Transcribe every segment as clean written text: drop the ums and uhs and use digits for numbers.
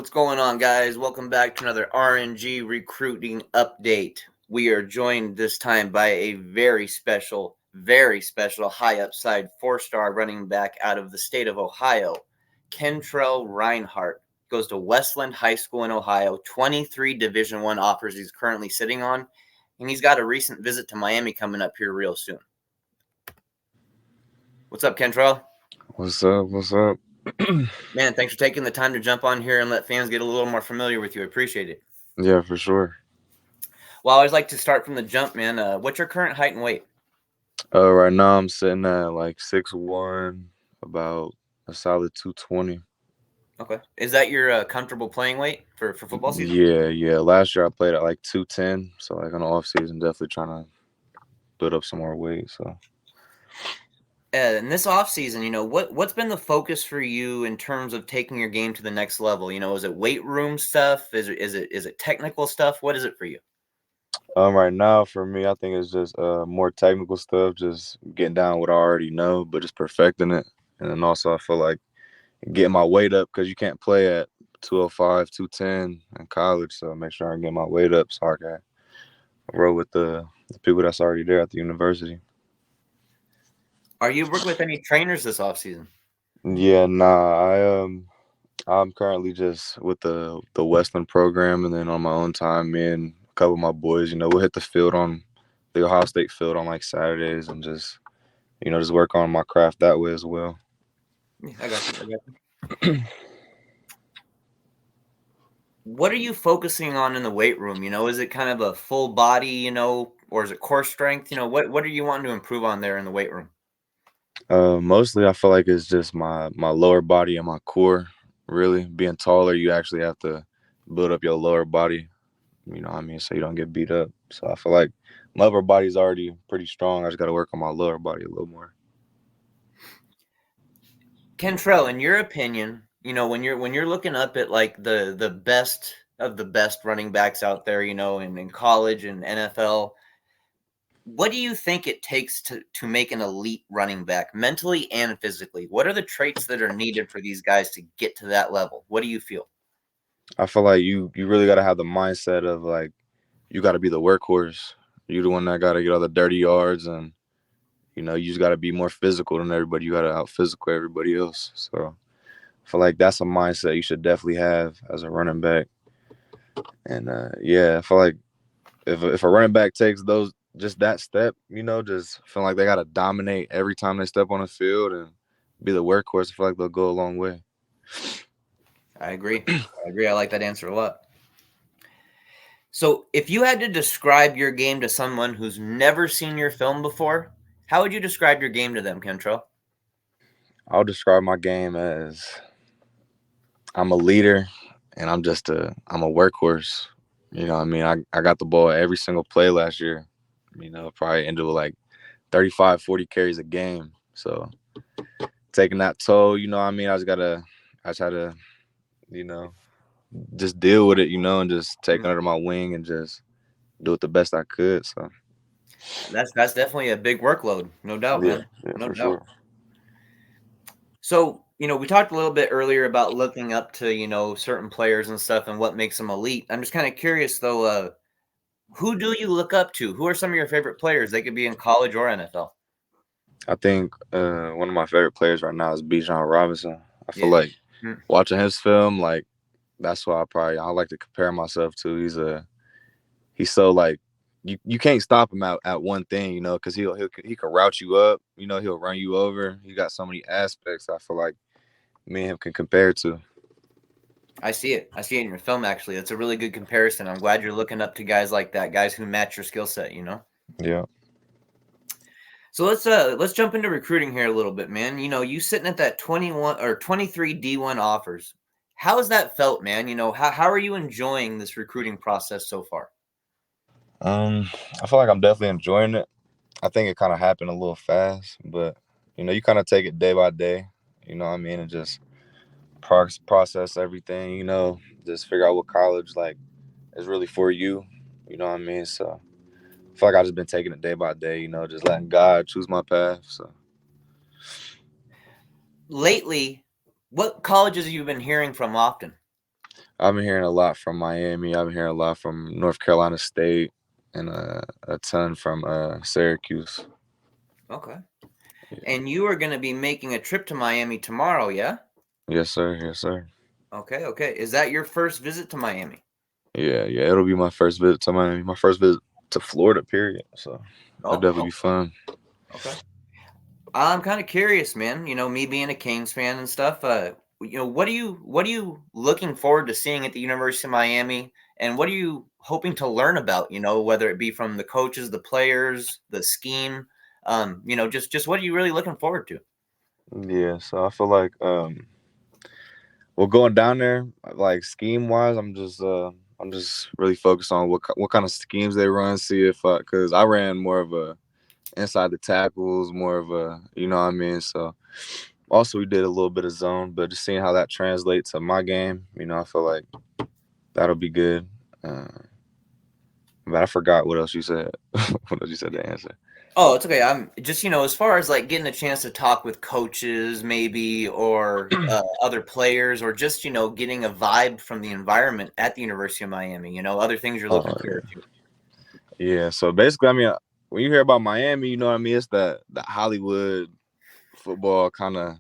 What's going on, guys? Welcome back to another RNG Recruiting update. We are joined this time by a very special high upside 4-star running back out of the state of Ohio, Kentrell Rinehart. Goes to Westland High School in Ohio, 23 Division I offers he's currently sitting on, and he's got a recent visit to Miami coming up here real soon. What's up, Kentrell? What's up? What's up? Man, thanks for taking the time to jump on here and let fans get a little more familiar with you. I appreciate it. Yeah, for sure. Well, I always like to start from the jump, man. What's your current height and weight? Right now I'm sitting at like 6'1", about a solid 220. Okay. Is that your comfortable playing weight for football season? Yeah. Last year I played at like 210, so like on the off season, definitely trying to build up some more weight. So In this off season, what's been the focus for you in terms of taking your game to the next level? Is it weight room stuff? Is it technical stuff? What is it for you? right now for me, I think it's just more technical stuff, just getting down what I already know, but just perfecting it. And then also I feel like getting my weight up because you can't play at 205, 210 in college. So make sure I get my weight up so I can roll with the people that's already there at the university. Are you working with any trainers this off season? Yeah, nah, I'm currently just with the Westland program, and then on my own time, me and a couple of my boys, we'll hit the field on the Ohio State field on like Saturdays, and just work on my craft that way as well. Yeah, I got you. What are you focusing on in the weight room? Is it kind of a full body, or is it core strength? What are you wanting to improve on there in the weight room? Mostly, I feel like it's just my lower body and my core. Really, being taller, you actually have to build up your lower body. You know what I mean? So you don't get beat up. So I feel like my upper body's already pretty strong. I just got to work on my lower body a little more. Kentrell, in your opinion, when you're looking up at like the best of the best running backs out there, in college and NFL, what do you think it takes to make an elite running back mentally and physically? What are the traits that are needed for these guys to get to that level? What do you feel? I feel like you really got to have the mindset of like you got to be the workhorse. You the one that got to get all the dirty yards, and you just got to be more physical than everybody. You got to out physical everybody else. So I feel like that's a mindset you should definitely have as a running back. And yeah, I feel like if a running back takes those just that step, just feel like they got to dominate every time they step on the field and be the workhorse. I feel like they'll go a long way. I agree. I like that answer a lot. So, if you had to describe your game to someone who's never seen your film before, how would you describe your game to them, Kentrell? I'll describe my game as I'm a leader and I'm a workhorse. You know what I mean? I got the ball every single play last year. Probably ended with like 35, 40 carries a game. So taking that toll, you know what I mean? I try to, you know, just deal with it, and just take it under my wing and just do it the best I could. So That's definitely a big workload, no doubt, yeah, man. yeah, No for doubt. sure. So, we talked a little bit earlier about looking up to, certain players and stuff and what makes them elite. I'm just kind of curious though, who do you look up to? Who are some of your favorite players? They could be in college or NFL. I think one of my favorite players right now is Bijan Robinson. I feel Yeah. like watching his film, like that's why I like to compare myself to. He's so like you can't stop him at one thing, because he can route you up, he'll run you over. He got so many aspects I feel like me and him can compare to. I see it. I see it in your film, actually. That's a really good comparison. I'm glad you're looking up to guys like that, guys who match your skill set. Yeah. So let's jump into recruiting here a little bit, man. You sitting at that 21 or 23 D1 offers. How has that felt, man? How are you enjoying this recruiting process so far? I feel like I'm definitely enjoying it. I think it kind of happened a little fast, but you kind of take it day by day, what I mean, and just process everything, just figure out what college like is really for you, you know what I mean? So I feel like I just been taking it day by day, just letting God choose my path. So Lately, what colleges have you been hearing from often? I've been hearing a lot from Miami. I've been hearing a lot from North Carolina State and a ton from Syracuse. Okay. Yeah. And you are going to be making a trip to Miami tomorrow, yeah? Yes, sir. Yes, sir. Okay, okay. Is that your first visit to Miami? Yeah, yeah. It'll be my first visit to Miami. My first visit to Florida, period. So it'll Oh, definitely be fun. okay. I'm kind of curious, man. Me being a Canes fan and stuff. What are you looking forward to seeing at the University of Miami, and what are you hoping to learn about? Whether it be from the coaches, the players, the scheme. Just what are you really looking forward to? Yeah. So I feel like well, going down there, like scheme wise, I'm just really focused on what kind of schemes they run. See if because I ran more of a inside the tackles, more of a you know what I mean. So also we did a little bit of zone, but just seeing how that translates to my game, I feel like that'll be good. Uh, but I forgot what else you said. What else you said to answer? Oh, it's okay. I'm just, as far as like getting a chance to talk with coaches, maybe, or other players, or just, getting a vibe from the environment at the University of Miami, other things you're looking Oh forward to. yeah. So basically, I mean, when you hear about Miami, you know what I mean. It's that Hollywood football kind of.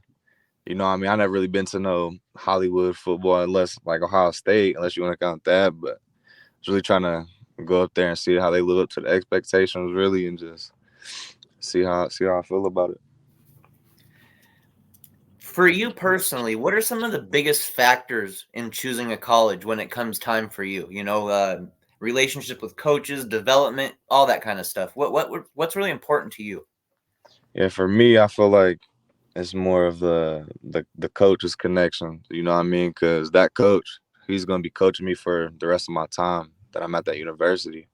You know what I mean? I never really been to no Hollywood football unless like Ohio State, unless you want to count that. But I was really trying to go up there and see how they live up to the expectations, really, and just see how I feel about it. For you personally, what are some of the biggest factors in choosing a college when it comes time for you? Relationship with coaches, development, all that kind of stuff. What's really important to you? Yeah, for me, I feel like it's more of the coach's connection. You know what I mean? Because that coach, he's gonna be coaching me for the rest of my time that I'm at that university.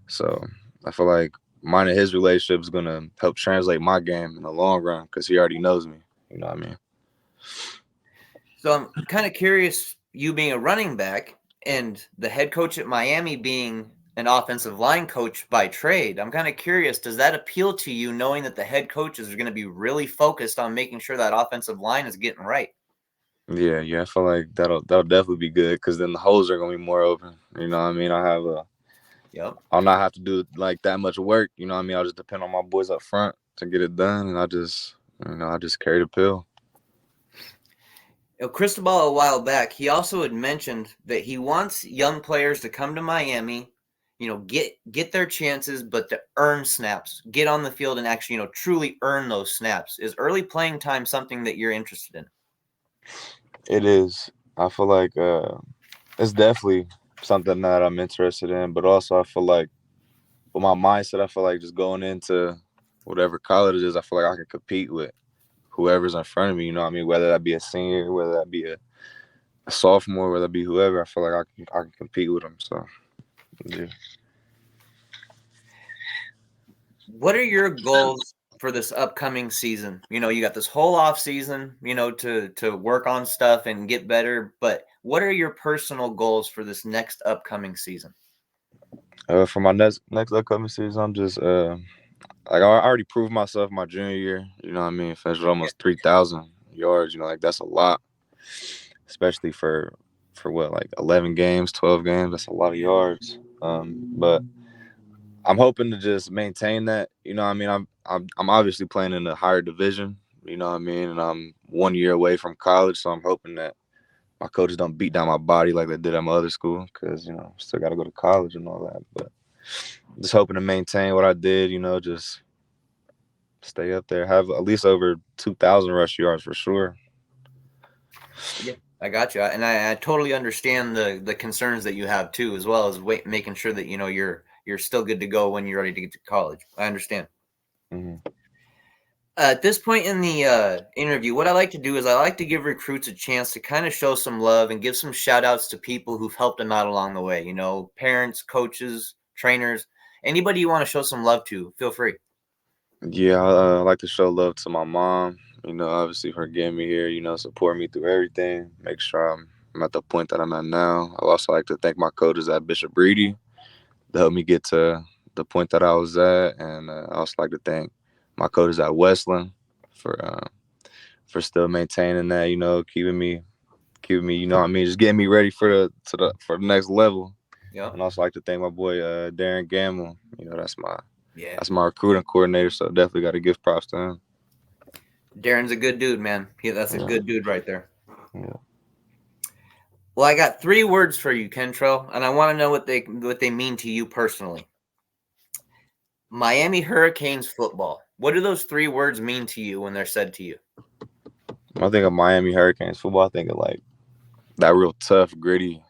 So I feel like mine and his relationship is gonna help translate my game in the long run because he already knows me. You know what I mean? So I'm kind of curious, you being a running back and the head coach at Miami being an offensive line coach by trade. I'm kind of curious, does that appeal to you knowing that the head coaches are going to be really focused on making sure that offensive line is getting right? Yeah, yeah. I feel like that'll definitely be good because then the holes are gonna be more open. You know what I mean? Yep. I'll not have to do like that much work. You know what I mean? I'll just depend on my boys up front to get it done, and I just carry the pill. Cristobal a while back, he also had mentioned that he wants young players to come to Miami, get their chances, but to earn snaps, get on the field and actually, truly earn those snaps. Is early playing time something that you're interested in? It is. I feel like it's definitely something that I'm interested in, but also I feel like with my mindset, I feel like just going into whatever college it is, I feel like I can compete with whoever's in front of me. You know what I mean? Whether that be a senior, whether that be a sophomore, whether that be whoever, I feel like I can compete with them. So yeah. What are your goals for this upcoming season? You got this whole off season, to work on stuff and get better, but what are your personal goals for this next upcoming season? For my next upcoming season, I'm just like I already proved myself my junior year. You know what I mean? Finished with Yeah. almost 3,000 yards. You know, like that's a lot, especially for what like 11 games, 12 games. That's a lot of yards. But I'm hoping to just maintain that. You know what I mean? I'm obviously playing in a higher division. You know what I mean? And I'm 1 year away from college, so I'm hoping that my coaches don't beat down my body like they did at my other school because still got to go to college and all that. But just hoping to maintain what I did. Just stay up there, have at least over 2,000 rush yards for sure. Yeah, I got you, and I totally understand the concerns that you have too, as well as making sure that you're still good to go when you're ready to get to college. I understand. Hmm. At this point in the interview, what I like to do is I like to give recruits a chance to kind of show some love and give some shout outs to people who've helped them out along the way. Parents, coaches, trainers, anybody you want to show some love to, feel free. Yeah, I like to show love to my mom. Obviously for getting me here. Support me through everything. Make sure I'm at the point that I'm at now. I also like to thank my coaches at Bishop Reedy to help me get to the point that I was at, and I also like to thank my coaches at Westland for for still maintaining that. Keeping me keeping me, just getting me ready for the next level. Yep. And also like to thank my boy Darren Gamble. That's Yeah. my recruiting coordinator. So definitely got to give props to him. Darren's a good dude, man. That's a Yeah. good dude right there. Yeah. Well, I got 3 words for you, Kentrell, and I want to know what they mean to you personally. Miami Hurricanes football. What do those 3 words mean to you when they're said to you? When I think of Miami Hurricanes football, I think of like that real tough, gritty,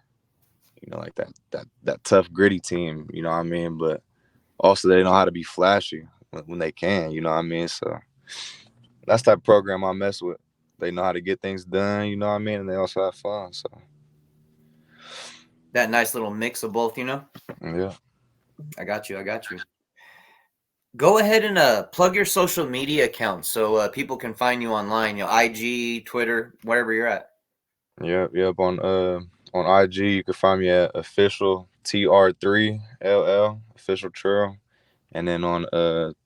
like that tough, gritty team. You know what I mean? But also they know how to be flashy when they can. You know what I mean? So that's that program I mess with. They know how to get things done. You know what I mean? And they also have fun. So That nice little mix of both, yeah. I got you. Go ahead and plug your social media accounts so people can find you online. IG, Twitter, wherever you're at. Yep. On IG, you can find me at official TR3LL official trail, and then on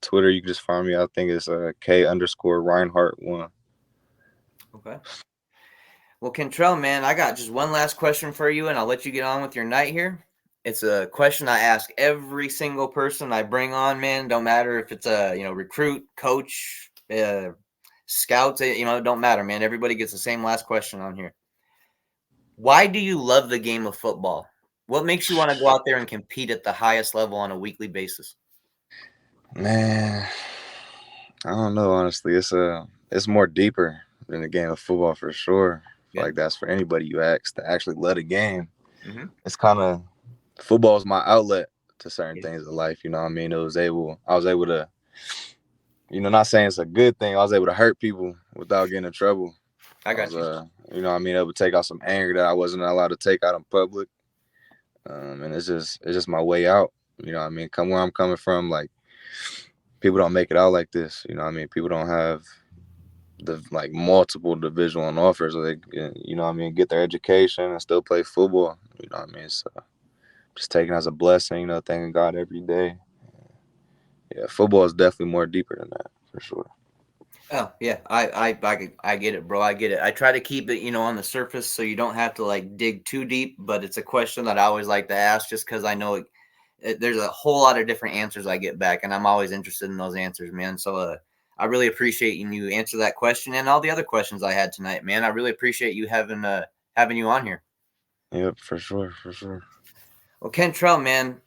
Twitter, you can just find me. I think it's K_Rinehart1. Okay. Well, Kentrell, man, I got just one last question for you, and I'll let you get on with your night here. It's a question I ask every single person I bring on, man. Don't matter if it's a recruit, coach, scouts. It don't matter, man. Everybody gets the same last question on here. Why do you love the game of football? What makes you want to go out there and compete at the highest level on a weekly basis? Man, I don't know. Honestly, it's more deeper than the game of football for sure. Yeah. Like that's for anybody you ask to actually love the game. Mm-hmm. It's kind of football is my outlet to certain Yeah. things in life. You know what I mean? I was able to, not saying it's a good thing. I was able to hurt people without getting in trouble. I I got was, you. able to take out some anger that I wasn't allowed to take out in public. And it's just my way out. You know what I mean? Come where I'm coming from, like people don't make it out like this. You know what I mean? People don't have the like multiple Division I offers, so they, get their education and still play football. You know what I mean? So just taking it as a blessing, thanking God every day. Yeah, football is definitely more deeper than that for sure. Oh yeah, I get it, bro. I get it. I try to keep it, on the surface, so you don't have to like dig too deep. But it's a question that I always like to ask, just because I know there's a whole lot of different answers I get back, and I'm always interested in those answers, man. So I really appreciate you answer that question and all the other questions I had tonight, man. I really appreciate you having you on here. Yep, for sure. Well, Kentrell, man,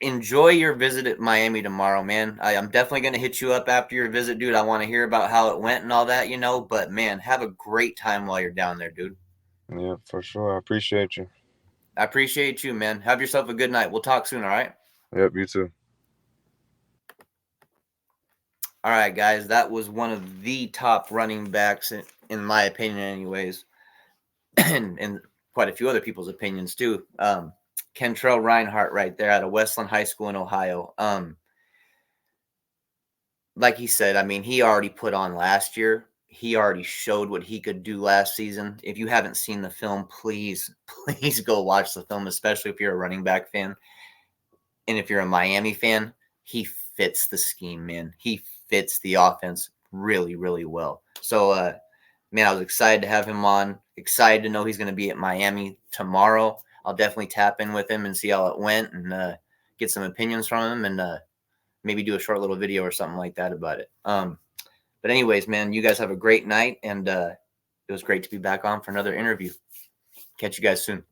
enjoy your visit at Miami tomorrow, man. I'm definitely going to hit you up after your visit, dude. I want to hear about how it went and all that, But, man, have a great time while you're down there, dude. Yep, for sure. I appreciate you. I appreciate you, man. Have yourself a good night. We'll talk soon, all right? Yep, you too. All right, guys. That was one of the top running backs, in my opinion, anyways, and quite a few other people's opinions, too. Kentrell Rinehart right there out of Westland High School in Ohio. Like he said, I mean, he already put on last year. He already showed what he could do last season. If you haven't seen the film, please go watch the film, especially if you're a running back fan. And if you're a Miami fan, he fits the scheme, man. He fits the offense really, really well. So, man, I was excited to have him on. Excited to know he's going to be at Miami tomorrow. I'll definitely tap in with him and see how it went and get some opinions from him and maybe do a short little video or something like that about it. But anyways, man, you guys have a great night, and it was great to be back on for another interview. Catch you guys soon.